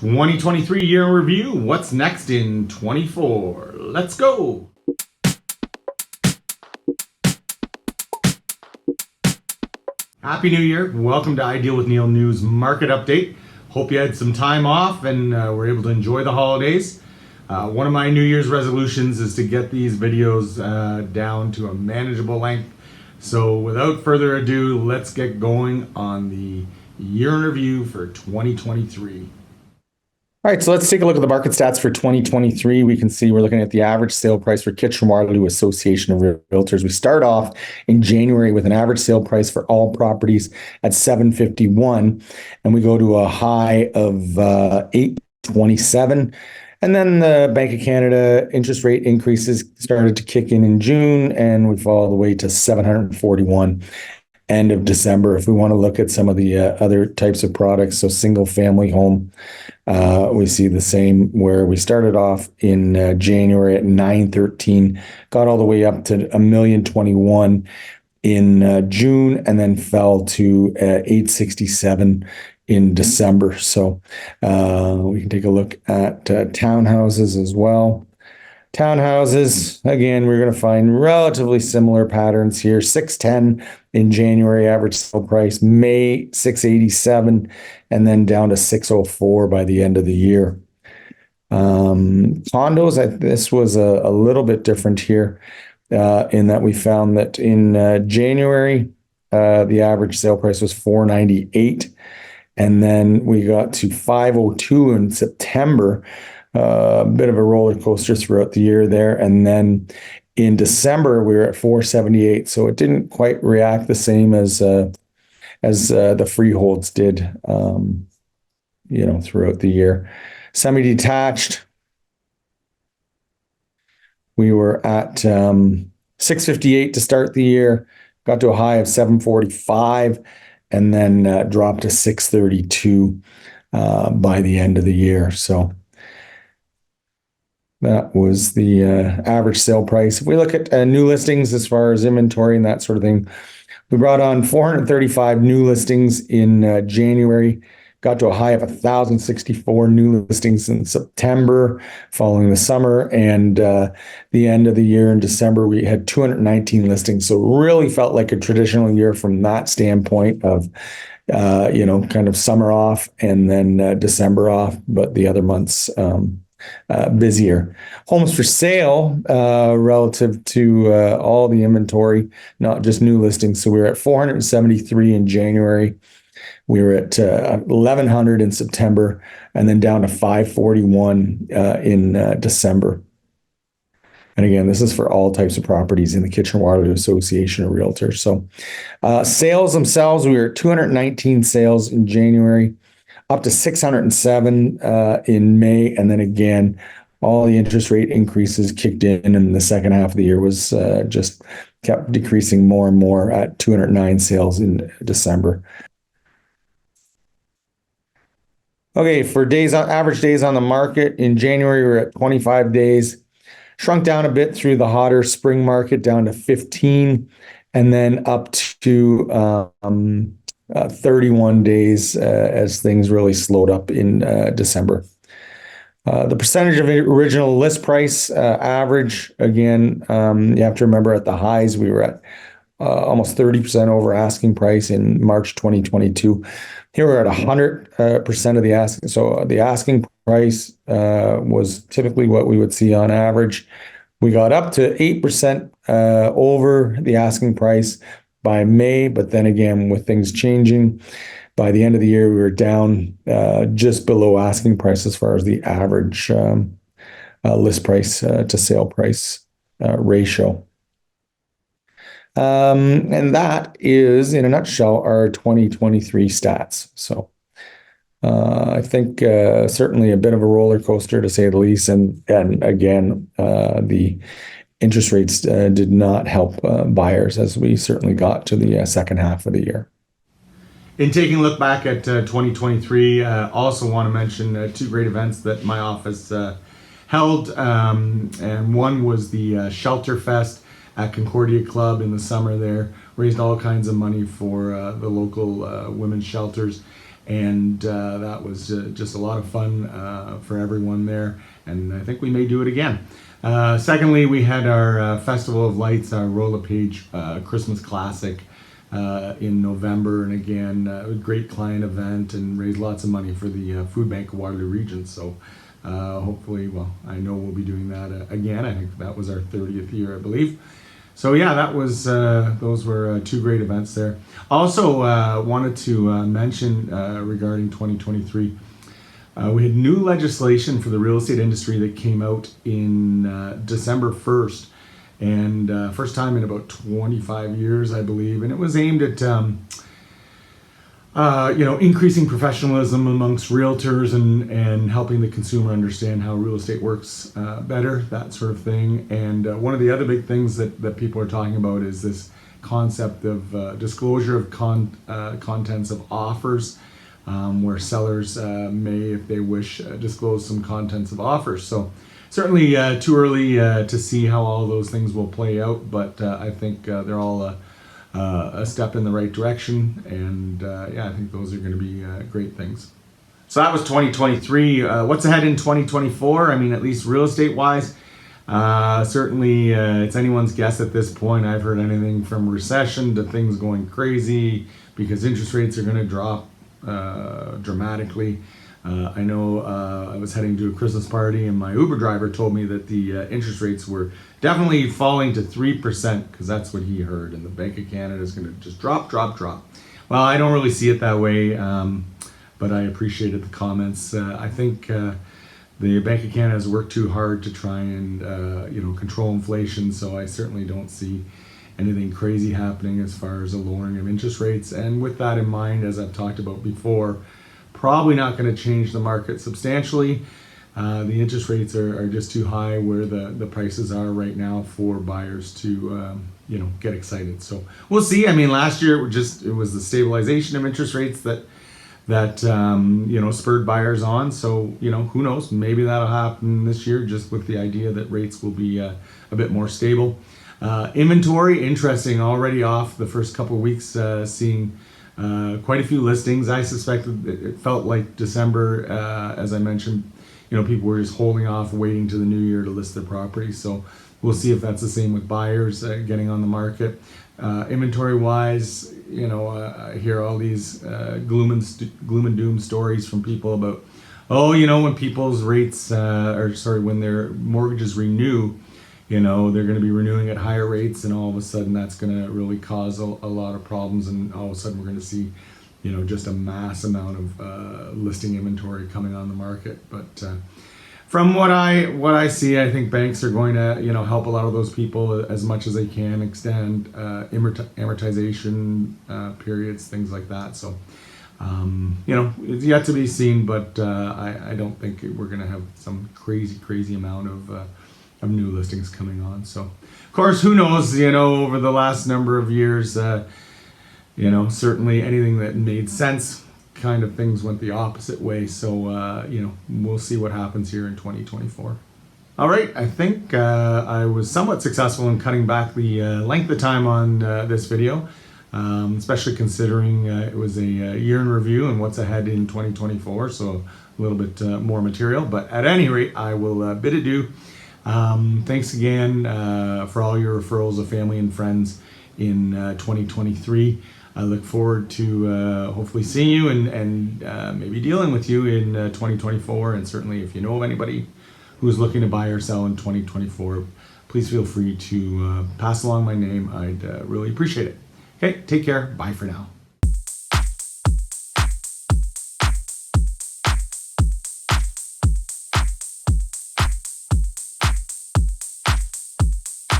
2023 year in review. What's next in 24? Let's go. Happy New Year. Welcome to Ideal with Neil News Market Update. Hope you had some time off and were able to enjoy the holidays. One of my New Year's resolutions is to get these videos down to a manageable length. So without further ado, let's get going on the year in review for 2023. All right, so let's take a look at the market stats for 2023. We can see we're looking at the average sale price for Kitchener-Waterloo Association of Realtors. We start off in January with an average sale price for all properties at $751, and we go to a high of $827. And then the Bank of Canada interest rate increases started to kick in June, and we fall all the way to $741 end of December. If we want to look at some of the other types of products, so single family home, we see the same, where we started off in January at 913, got all the way up to $1,021,000 in June, and then fell to 867 in December. So we can take a look at townhouses as well. Townhouses, again, we're going to find relatively similar patterns here. 610 in January, average sale price, May 687, and then down to 604 by the end of the year. Condos, this was a little bit different here in that we found that in January, the average sale price was 498, and then we got to 502 in September. A bit of a roller coaster throughout the year there. And then in December, we were at 478. So it didn't quite react the same as the freeholds did, throughout the year. Semi-detached, we were at 658 to start the year, got to a high of 745, and then dropped to 632 by the end of the year. So that was the average sale price. If we look at new listings as far as inventory and that sort of thing, we brought on 435 new listings in January, got to a high of 1,064 new listings in September following the summer, and the end of the year in December, we had 219 listings. So really felt like a traditional year from that standpoint of, kind of summer off and then December off, but the other months busier. Homes for sale relative to all the inventory, not just new listings. So we were at 473 in January. We were at 1,100 in September, and then down to 541 in December. And again, this is for all types of properties in the Kitchener-Waterloo Association of Realtors. So sales themselves, we were at 219 sales in January, up to 607 in May, and then again, all the interest rate increases kicked in the second half of the year was just kept decreasing more and more at 209 sales in December. Okay, for average days on the market, in January, we were at 25 days, shrunk down a bit through the hotter spring market, down to 15, and then up to 31 days as things really slowed up in December. The percentage of original list price average, again, you have to remember at the highs, we were at almost 30% over asking price in March 2022. Here we're at 100% of the asking. So the asking price was typically what we would see on average. We got up to 8% over the asking price by May, but then again, with things changing, by the end of the year, we were down just below asking price as far as the average list price to sale price ratio. And that is, in a nutshell, our 2023 stats. So I think certainly a bit of a roller coaster, to say the least. And again, the interest rates did not help buyers as we certainly got to the second half of the year. In taking a look back at 2023, also want to mention two great events that my office held. And one was the Shelter Fest at Concordia Club in the summer there. Raised all kinds of money for the local women's shelters. and that was just a lot of fun for everyone there, and I think we may do it again. Secondly, we had our Festival of Lights, our Roll of Page Christmas Classic in November, and again, a great client event and raised lots of money for the Food Bank of Waterloo Region. So hopefully, well, I know we'll be doing that again. I think that was our 30th year, I believe. So yeah, that was those were two great events there. Also wanted to mention regarding 2023, we had new legislation for the real estate industry that came out in December 1st, and first time in about 25 years, I believe, and it was aimed at increasing professionalism amongst realtors and helping the consumer understand how real estate works better, that sort of thing. And one of the other big things that people are talking about is this concept of disclosure of contents of offers, where sellers may, if they wish, disclose some contents of offers. So certainly too early to see how all those things will play out, but I think they're all a step in the right direction, and I think those are going to be great things. So that was 2023. What's ahead in 2024? I mean, at least real estate wise, certainly it's anyone's guess at this point. I've heard anything from recession to things going crazy because interest rates are going to drop dramatically. I know I was heading to a Christmas party, and my Uber driver told me that the interest rates were definitely falling to 3%, because that's what he heard, and the Bank of Canada is going to just drop. Well, I don't really see it that way, but I appreciated the comments. I think the Bank of Canada has worked too hard to try and control inflation, so I certainly don't see anything crazy happening as far as a lowering of interest rates. And with that in mind, as I've talked about before, probably not going to change the market substantially. The interest rates are just too high where the prices are right now for buyers to get excited. So we'll see. I mean, last year it was the stabilization of interest rates that spurred buyers on. So who knows? Maybe that'll happen this year, just with the idea that rates will be a bit more stable. Inventory, interesting. Already off the first couple of weeks, seeing quite a few listings. I suspect it felt like December, as I mentioned, people were just holding off, waiting to the new year to list their property. So we'll see if that's the same with buyers getting on the market. Inventory wise, I hear all these gloom and doom stories from people about, when people's rates, when their mortgages renew, they're going to be renewing at higher rates, and all of a sudden that's going to really cause a lot of problems, and all of a sudden we're going to see just a mass amount of listing inventory coming on the market. But from what I see, I think banks are going to help a lot of those people as much as they can, extend amortization periods, things like that. So it's yet to be seen, but I don't think we're going to have some crazy amount of new listings coming on. So of course, who knows, over the last number of years, certainly anything that made sense, kind of things went the opposite way. So we'll see what happens here in 2024. All right, I think I was somewhat successful in cutting back the length of time on this video, especially considering it was a year in review and what's ahead in 2024, so a little bit more material. But at any rate, I will bid adieu. Thanks again for all your referrals of family and friends in 2023. I look forward to hopefully seeing you and maybe dealing with you in 2024. And certainly if you know of anybody who's looking to buy or sell in 2024, please feel free to pass along my name. I'd really appreciate it. Okay, take care. Bye for now.